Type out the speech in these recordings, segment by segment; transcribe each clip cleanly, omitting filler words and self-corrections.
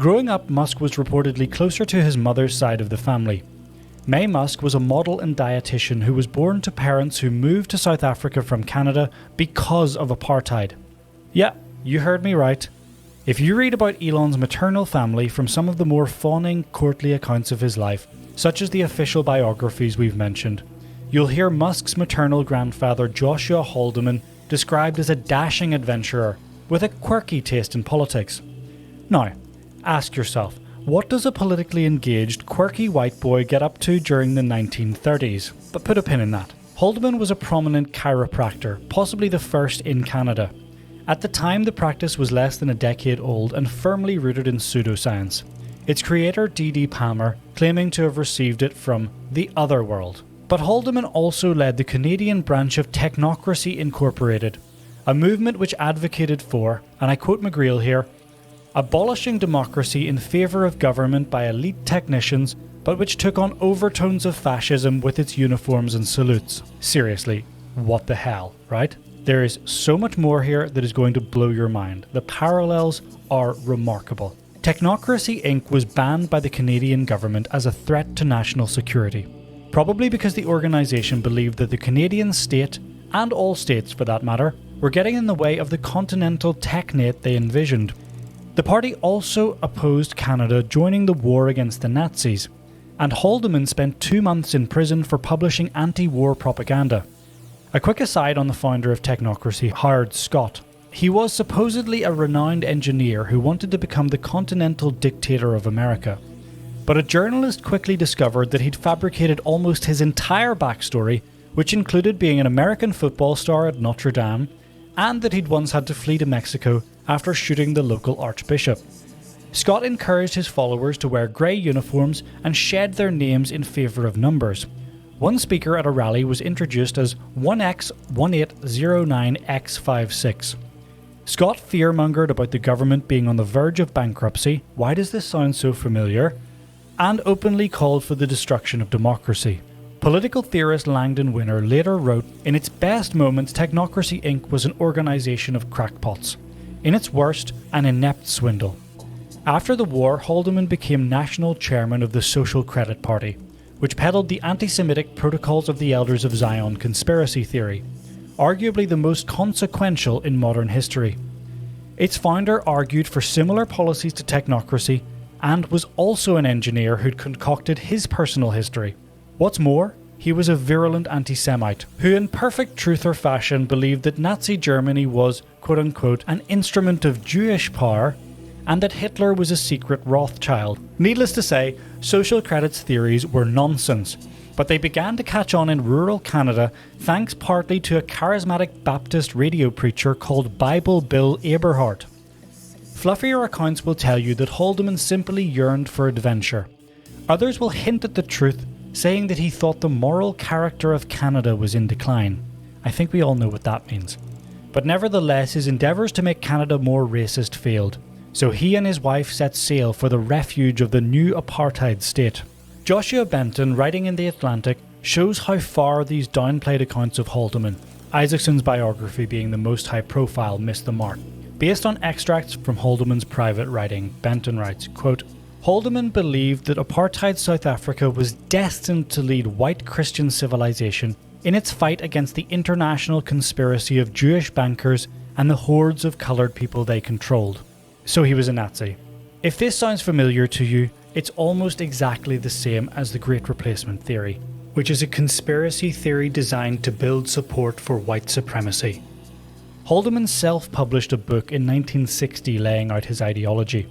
Growing up, Musk was reportedly closer to his mother's side of the family. Mae Musk was a model and dietitian who was born to parents who moved to South Africa from Canada because of apartheid. Yeah, you heard me right. If you read about Elon's maternal family from some of the more fawning, courtly accounts of his life, such as the official biographies we've mentioned, you'll hear Musk's maternal grandfather Joshua Haldeman described as a dashing adventurer with a quirky taste in politics. Now, ask yourself, what does a politically engaged, quirky white boy get up to during the 1930s? But put a pin in that. Haldeman was a prominent chiropractor, possibly the first in Canada. At the time, the practice was less than a decade old and firmly rooted in pseudoscience. Its creator, D.D. Palmer, claiming to have received it from the other world. But Haldeman also led the Canadian branch of Technocracy Incorporated, a movement which advocated for, and I quote McGreal here, abolishing democracy in favour of government by elite technicians, but which took on overtones of fascism with its uniforms and salutes. Seriously, what the hell, right? There is so much more here that is going to blow your mind. The parallels are remarkable. Technocracy Inc. was banned by the Canadian government as a threat to national security, probably because the organisation believed that the Canadian state, and all states for that matter, were getting in the way of the continental technate they envisioned. The party also opposed Canada joining the war against the Nazis, and Haldeman spent 2 months in prison for publishing anti-war propaganda. A quick aside on the founder of Technocracy, Howard Scott. He was supposedly a renowned engineer who wanted to become the continental dictator of America. But a journalist quickly discovered that he'd fabricated almost his entire backstory, which included being an American football star at Notre Dame, and that he'd once had to flee to Mexico after shooting the local archbishop. Scott encouraged his followers to wear grey uniforms and shed their names in favour of numbers. One speaker at a rally was introduced as 1X1809X56. Scott fearmongered about the government being on the verge of bankruptcy, why does this sound so familiar? And openly called for the destruction of democracy. Political theorist Langdon Winner later wrote, in its best moments, Technocracy Inc. was an organisation of crackpots. In its worst, an inept swindle. After the war, Haldeman became national chairman of the Social Credit Party, which peddled the anti-Semitic Protocols of the Elders of Zion conspiracy theory, arguably the most consequential in modern history. Its founder argued for similar policies to Technocracy and was also an engineer who'd concocted his personal history. What's more, he was a virulent anti-Semite who in perfect truther fashion believed that Nazi Germany was, quote-unquote, an instrument of Jewish power and that Hitler was a secret Rothschild. Needless to say, social credit's theories were nonsense, but they began to catch on in rural Canada thanks partly to a charismatic Baptist radio preacher called Bible Bill Aberhart. Fluffier accounts will tell you that Haldeman simply yearned for adventure. Others will hint at the truth, saying that he thought the moral character of Canada was in decline. I think we all know what that means. But nevertheless, his endeavours to make Canada more racist failed, so he and his wife set sail for the refuge of the new apartheid state. Joshua Benton, writing in The Atlantic, shows how far these downplayed accounts of Haldeman, Isaacson's biography being the most high-profile, missed the mark. Based on extracts from Haldeman's private writing, Benton writes, quote, Haldeman believed that apartheid South Africa was destined to lead white Christian civilization in its fight against the international conspiracy of Jewish bankers and the hordes of coloured people they controlled. So he was a Nazi. If this sounds familiar to you, it's almost exactly the same as the Great Replacement theory, which is a conspiracy theory designed to build support for white supremacy. Haldeman self-published a book in 1960 laying out his ideology,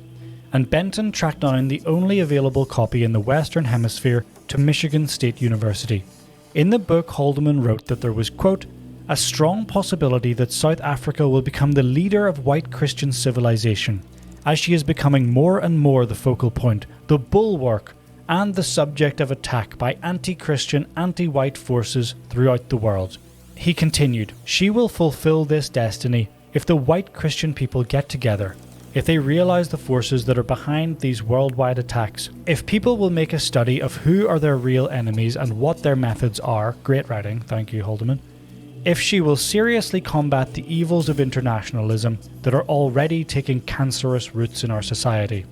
and Benton tracked down the only available copy in the Western Hemisphere to Michigan State University. In the book, Haldeman wrote that there was, quote, a strong possibility that South Africa will become the leader of white Christian civilization, as she is becoming more and more the focal point, the bulwark, and the subject of attack by anti-Christian, anti-white forces throughout the world. He continued, she will fulfill this destiny if the white Christian people get together, if they realise the forces that are behind these worldwide attacks, if people will make a study of who are their real enemies and what their methods are, great writing, thank you Haldeman, if she will seriously combat the evils of internationalism that are already taking cancerous roots in our society.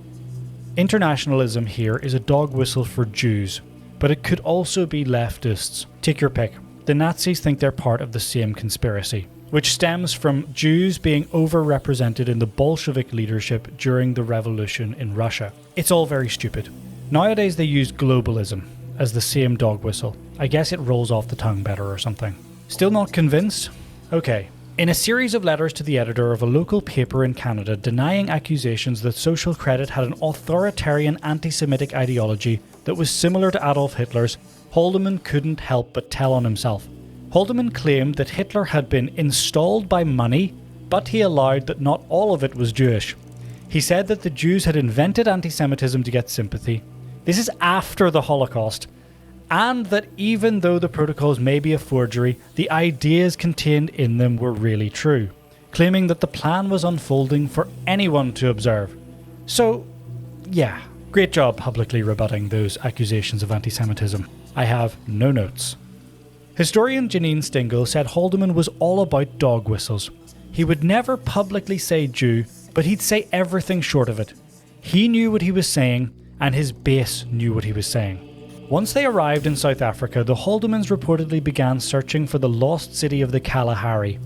Internationalism here is a dog whistle for Jews, but it could also be leftists. Take your pick. The Nazis think they're part of the same conspiracy, which stems from Jews being overrepresented in the Bolshevik leadership during the revolution in Russia. It's all very stupid. Nowadays they use globalism as the same dog whistle. I guess it rolls off the tongue better or something. Still not convinced? Okay. In a series of letters to the editor of a local paper in Canada denying accusations that Social Credit had an authoritarian anti-Semitic ideology that was similar to Adolf Hitler's, Haldeman couldn't help but tell on himself. Haldeman claimed that Hitler had been installed by money, but he allowed that not all of it was Jewish. He said that the Jews had invented anti-Semitism to get sympathy. This is after the Holocaust. And that even though the protocols may be a forgery, the ideas contained in them were really true, claiming that the plan was unfolding for anyone to observe. So, yeah, great job publicly rebutting those accusations of anti-Semitism. I have no notes. Historian Janine Stingle said Haldeman was all about dog whistles. He would never publicly say Jew, but he'd say everything short of it. He knew what he was saying, and his base knew what he was saying. Once they arrived in South Africa, the Haldemans reportedly began searching for the lost city of the Kalahari,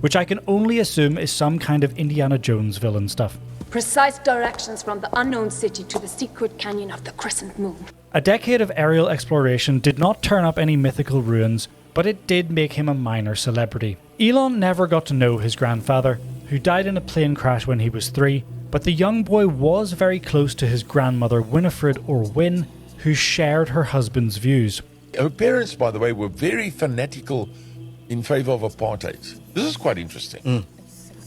which I can only assume is some kind of Indiana Jones villain stuff. Precise directions from the unknown city to the secret canyon of the Crescent Moon. A decade of aerial exploration did not turn up any mythical ruins, but it did make him a minor celebrity. Elon never got to know his grandfather, who died in a plane crash when he was 3, but the young boy was very close to his grandmother Winifred, or Win, who shared her husband's views. Her parents, by the way, were very fanatical in favour of apartheid. This is quite interesting.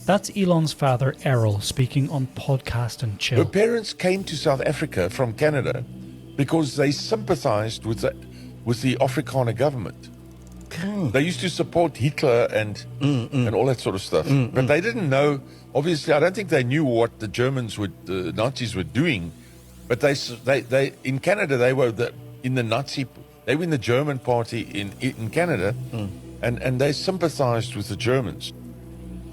That's Elon's father, Errol, speaking on Podcast and Chill. Her parents came to South Africa from Canada because they sympathised with the Afrikaner government. They used to support Hitler and all that sort of stuff. But they didn't know, obviously, I don't think they knew what the Nazis were doing. But they in Canada, they were in the German party in Canada, and they sympathised with the Germans.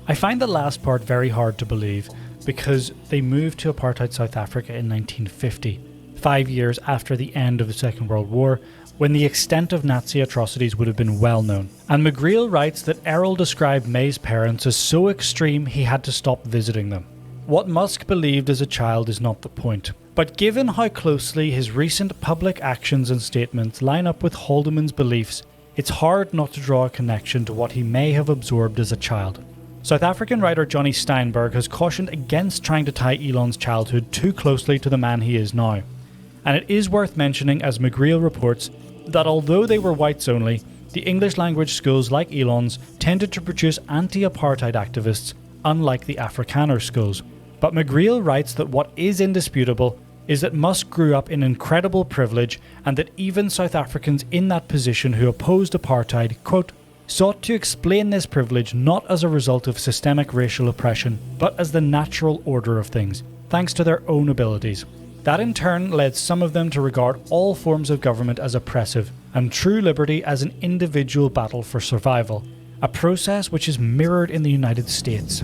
I find the last part very hard to believe because they moved to apartheid South Africa in 1950, 5 years after the end of the Second World War, when the extent of Nazi atrocities would have been well known. And McGreal writes that Errol described May's parents as so extreme he had to stop visiting them. What Musk believed as a child is not the point. But given how closely his recent public actions and statements line up with Haldeman's beliefs, it's hard not to draw a connection to what he may have absorbed as a child. South African writer Johnny Steinberg has cautioned against trying to tie Elon's childhood too closely to the man he is now. And it is worth mentioning, as McGreal reports, that although they were whites only, the English language schools like Elon's tended to produce anti-apartheid activists, unlike the Afrikaner schools. But McGreal writes that what is indisputable is that Musk grew up in incredible privilege, and that even South Africans in that position who opposed apartheid, quote, sought to explain this privilege not as a result of systemic racial oppression, but as the natural order of things, thanks to their own abilities. That in turn led some of them to regard all forms of government as oppressive, and true liberty as an individual battle for survival, a process which is mirrored in the United States.